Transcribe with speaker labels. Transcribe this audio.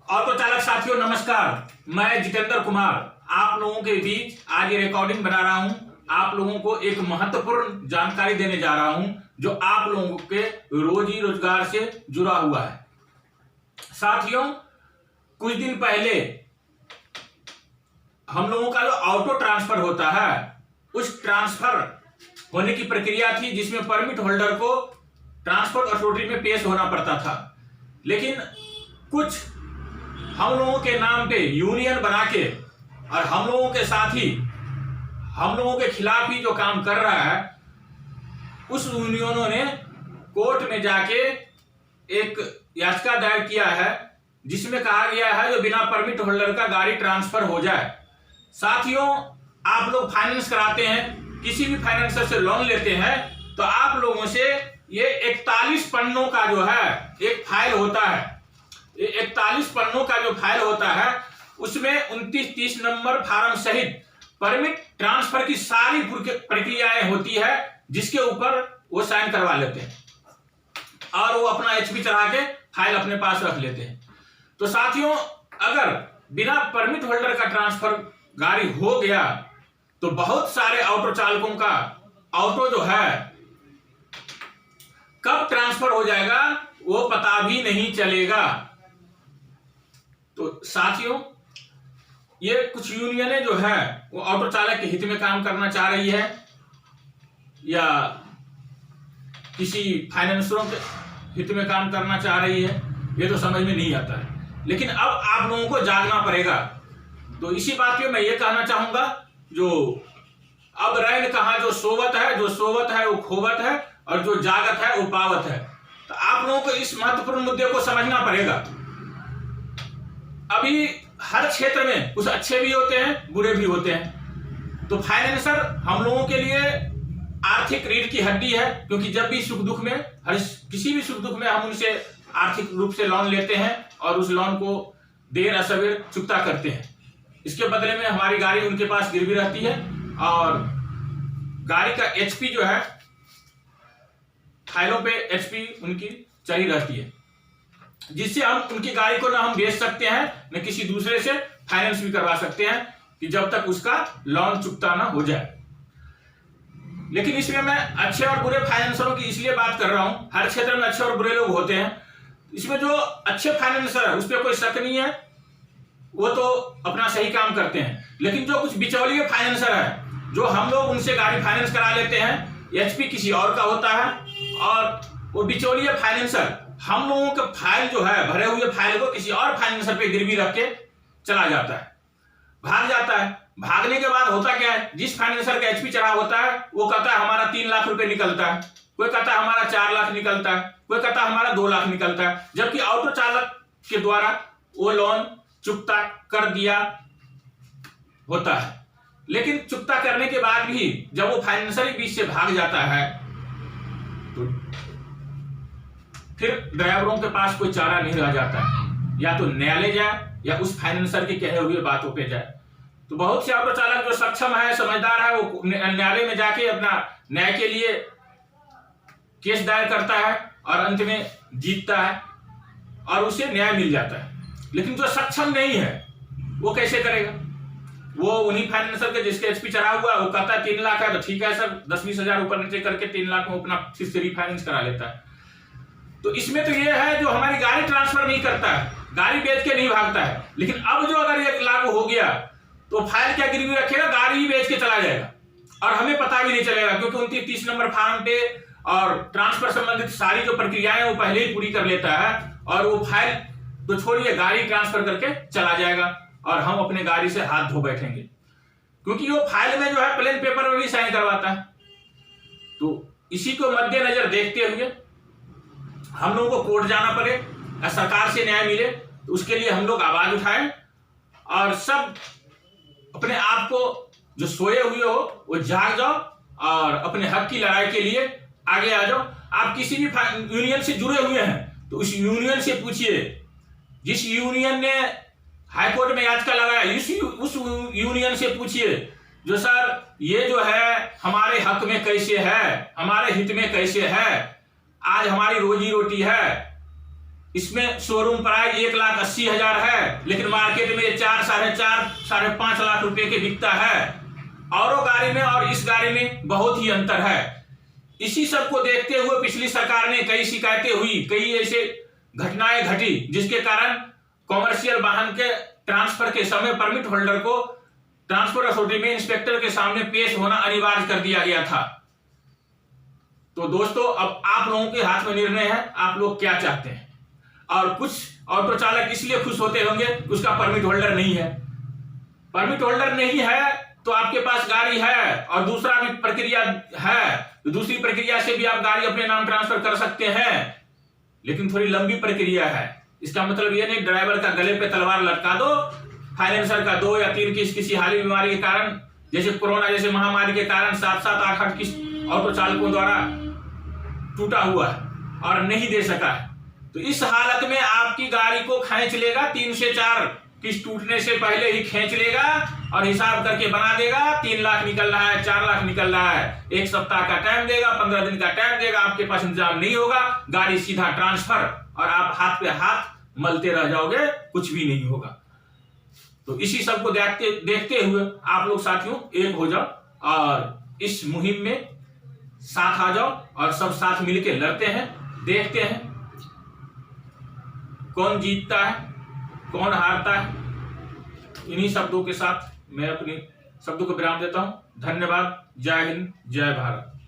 Speaker 1: Auto चालक साथियों नमस्कार। मैं जितेंद्र कुमार आप लोगों के बीच आज ये रिकॉर्डिंग बना रहा हूं। आप लोगों को एक महत्वपूर्ण जानकारी देने जा रहा हूं जो आप लोगों के रोजी रोजगार से जुड़ा हुआ है। साथियों, कुछ दिन पहले हम लोगों का जो ऑटो ट्रांसफर होता है उस ट्रांसफर होने की प्रक्रिया थी जिसमें परमिट होल्डर को ट्रांसपोर्ट अथॉरिटी में पेश होना पड़ता था। लेकिन कुछ हम लोगों के नाम पे यूनियन बना के और हम लोगों के साथ ही हम लोगों के खिलाफ ही जो काम कर रहा है उस यूनियनों ने कोर्ट में जाके एक याचिका दायर किया है जिसमें कहा गया है जो बिना परमिट होल्डर का गाड़ी ट्रांसफर हो जाए। साथियों, आप लोग फाइनेंस कराते हैं, किसी भी फाइनेंसर से लोन लेते हैं तो आप लोगों से ये 41 पन्नों का जो है एक फाइल होता है। 41 पन्नों का जो फाइल होता है उसमें 29-30 नंबर फार्म सहित परमिट ट्रांसफर की सारी प्रक्रियाएं होती है जिसके ऊपर वो साइन करवा लेते हैं और वो अपना एचपी चढ़ा के फाइल अपने पास रख लेते हैं। तो साथियों, अगर बिना परमिट होल्डर का ट्रांसफर गाड़ी हो गया तो बहुत सारे ऑटो चालकों का ऑटो जो है कब ट्रांसफर हो जाएगा वो पता भी नहीं चलेगा। तो साथियों, ये कुछ यूनियनें जो है वो ऑटो चालक के हित में काम करना चाह रही है या किसी फाइनेंसरों के हित में काम करना चाह रही है, ये तो समझ में नहीं आता है। लेकिन अब आप लोगों को जागना पड़ेगा। तो इसी बात पे मैं ये कहना चाहूंगा, जो अब रैन कहा जो सोवत है, जो सोवत है वो खोवत है और जो जागत है वो पावत है। तो आप लोगों को इस महत्वपूर्ण मुद्दे को समझना पड़ेगा। अभी हर क्षेत्र में कुछ अच्छे भी होते हैं, बुरे भी होते हैं। तो फाइनेंसर हम लोगों के लिए आर्थिक रीढ़ की हड्डी है, क्योंकि जब भी सुख दुख में किसी भी सुख दुख में हम उनसे आर्थिक रूप से लोन लेते हैं और उस लोन को देर असवेर चुकता करते हैं। इसके बदले में हमारी गाड़ी उनके पास गिरवी रहती है और गाड़ी का एचपी जो है फाइलों पे एचपी उनकी चढ़ी रहती है, जिससे हम उनकी गाड़ी को ना हम बेच सकते हैं न किसी दूसरे से फाइनेंस भी करवा सकते हैं कि जब तक उसका लोन चुकता ना हो जाए। लेकिन इसमें मैं अच्छे और बुरे फाइनेंसरों की इसलिए बात कर रहा हूं। हर क्षेत्र में अच्छे और बुरे लोग होते हैं। इसमें जो अच्छे फाइनेंसर है उस पर कोई शक नहीं है, वो तो अपना सही काम करते हैं। लेकिन जो कुछ बिचौलिए फाइनेंसर है, जो हम लोग उनसे गाड़ी फाइनेंस करा लेते हैं, एचपी किसी और का होता है और वो बिचौलिए फाइनेंसर हम लोगों के फाइल जो है भरे हुए फाइल को किसी और फाइनेंसर पे गिरवी रख के चला जाता है, भाग जाता है। भागने के बाद होता क्या है, जिस फाइनेंसर का एचपी चढ़ा होता है वो कहता है हमारा 3 लाख रुपए निकलता है, कोई कहता है हमारा 4 लाख निकलता है, कोई कहता है हमारा 2 लाख निकलता है, जबकि ऑटो चालक के द्वारा वो लोन चुकता कर दिया होता है। लेकिन चुकता करने के बाद भी जब वो फाइनेंसर ही बीच से भाग जाता है तो फिर ड्राइवरों के पास कोई चारा नहीं रह जाता है, या तो न्यायालय जाए या उस फाइनेंसर के कहे हुए बातों पे जाए। तो बहुत से ऑटो चालक जो सक्षम है, समझदार है, वो न्यायालय में जाके अपना न्याय के लिए केस दायर करता है और अंत में जीतता है और उसे न्याय मिल जाता है। लेकिन जो सक्षम नहीं है वो कैसे करेगा? वो उन्हीं फाइनेंसर के जिसके एचपी चढ़ा हुआ है वो कहता है 3 लाख है तो ठीक है सर, 10-20 हजार ऊपर नीचे करके 3 लाख में अपना फिर से रिफाइनेंस करा लेता है। तो इसमें तो ये है जो हमारी गाड़ी ट्रांसफर नहीं करता है, गाड़ी बेच के नहीं भागता है। लेकिन अब जो अगर ये लागू हो गया तो फाइल क्या गिरवी रखेगा, गाड़ी ही बेच के चला जाएगा और हमें पता भी नहीं चलेगा, क्योंकि 29-30 नंबर फार्म पे और ट्रांसफर संबंधित सारी जो प्रक्रियाएं वो पहले ही पूरी कर लेता है और वो फाइल तो छोड़िए गाड़ी ट्रांसफर करके चला जाएगा और हम अपने गाड़ी से हाथ धो बैठेंगे, क्योंकि वो फाइल में जो है प्लेन पेपर में भी साइन करवाता है। तो इसी को मद्देनजर देखते हुए हम लोगों को कोर्ट जाना पड़े या सरकार से न्याय मिले, तो उसके लिए हम लोग आवाज उठाएं और सब अपने आप को जो सोए हुए हो वो जाग जाओ और अपने हक की लड़ाई के लिए आगे आ जाओ। आप किसी भी यूनियन से जुड़े हुए हैं तो उस यूनियन से पूछिए, जिस यूनियन ने हाईकोर्ट में याचिका लगाया उस यूनियन से पूछिए जो सर ये जो है हमारे हक में कैसे है, हमारे हित में कैसे है, आज हमारी रोजी रोटी है, इसमें शोरूम प्राइस 1,80,000 है, लेकिन मार्केट में 4, 4.5, 5.5 लाख रुपए के बिकता है। औरों गाड़ी में और इस गाड़ी में बहुत ही अंतर है। इसी सब को देखते हुए पिछली सरकार ने कई शिकायतें हुई, कई ऐसे घटनाएं घटी, जिसके कारण कॉमर्शियल वाहन के ट्रांसफर के समय परमिट होल्डर को ट्रांसपोर्ट अथॉरिटी में इंस्पेक्टर के सामने पेश होना अनिवार्य कर दिया गया था। तो दोस्तों, अब आप लोगों के हाथ में निर्णय है, आप लोग क्या चाहते हैं। और कुछ ऑटो चालक इसलिए खुश होते होंगे उसका परमिट होल्डर नहीं है। परमिट होल्डर नहीं है तो आपके पास गाड़ी है और दूसरा भी प्रक्रिया है, तो दूसरी प्रक्रिया से भी आप गाड़ी अपने नाम ट्रांसफर कर सकते हैं, लेकिन थोड़ी लंबी प्रक्रिया है। इसका मतलब ये नहीं ड्राइवर का गले पे तलवार लटका दो, फाइनेंसर का 2 या 3 किस्त किसी हाली बीमारी के कारण, जैसे कोरोना जैसे महामारी के कारण 7-7, 8-8 किस्त ऑटो चालकों द्वारा टूटा हुआ है और नहीं दे सका है। तो इस हालत में आपकी गाड़ी को खींच लेगा, 3 से 4 किस्त टूटने से पहले ही खींच लेगा और हिसाब करके बना देगा। 3 लाख निकल रहा है, 4 लाख निकल रहा है, 1 सप्ताह का टाइम देगा, 15 दिन का टाइम देगा, आपके पास इंतजाम नहीं होगा, गाड़ी सीधा ट्रांसफर और आप हाथ पे हाथ मलते रह जाओगे, कुछ भी नहीं होगा। तो इसी सब को देखते हुए आप लोग साथियों एक हो जाओ और इस मुहिम में साथ आ जाओ और सब साथ मिलके लड़ते हैं, देखते हैं कौन जीतता है, कौन हारता है। इन्हीं शब्दों के साथ मैं अपने शब्दों को विराम देता हूं। धन्यवाद। जय हिंद, जय भारत।